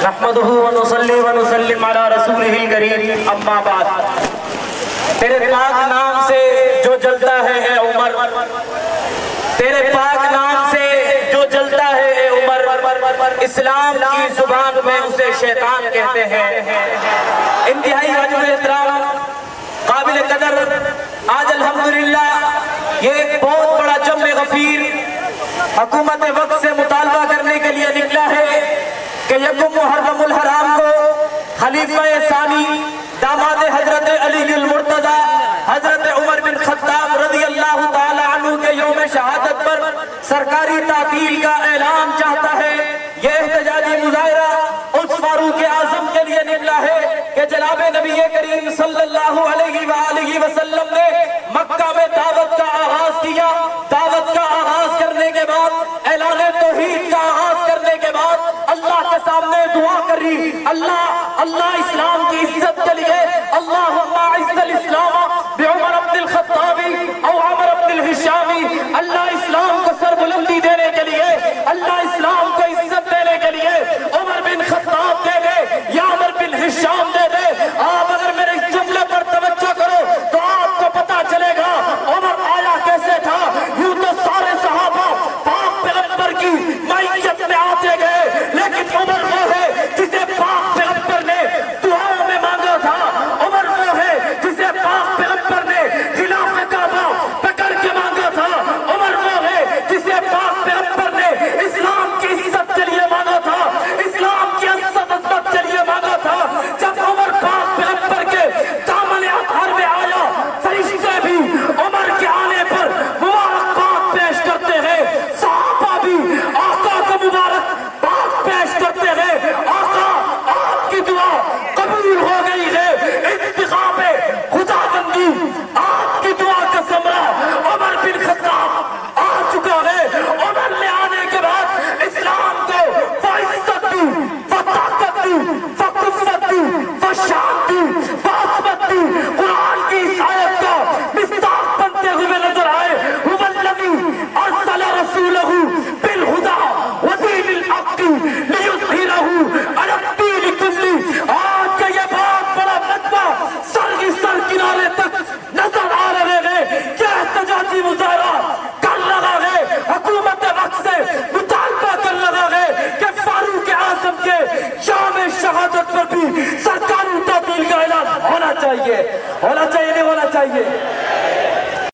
نحمدہ ونصلی ونسلم علی رسولہ الکریم اما بعد۔ تیرے پاک نام سے جو جلتا ہے اے عمر، تیرے پاک نام سے جو جلتا ہے اے عمر، اسلام کی زبان میں اسے شیطان کہتے ہیں۔ انتہائی واجب احترام، قابل قدر، آج الحمدللہ یہ ایک بہت بڑا جمع غفیر حکومت وقت سے مطالبہ کرنے کے لیے نکلا ہے کہ یکم محرم الحرام کو خلیفہ ثانی داماد حضرت علی المرتضی حضرت عمر بن خطاب رضی اللہ تعالی عنہ کے یوم شہادت پر سرکاری تعطیل کا اعلان چاہتا ہے۔ یہ احتجاجی مظاہرہ اس فاروق اعظم کے لیے نکلا ہے کہ جناب نبی کریم صلی اللہ علیہ وآلہ وسلم نے مکہ میں دعوت کا آغاز کیا۔ دعوت کا آغاز کرنے کے بعد، اعلان توحید کا آغاز کرنے کے بعد اللہ کے سامنے دعا کری، اللہ اسلام کی عزت کے لیے اللہم اعز الاسلام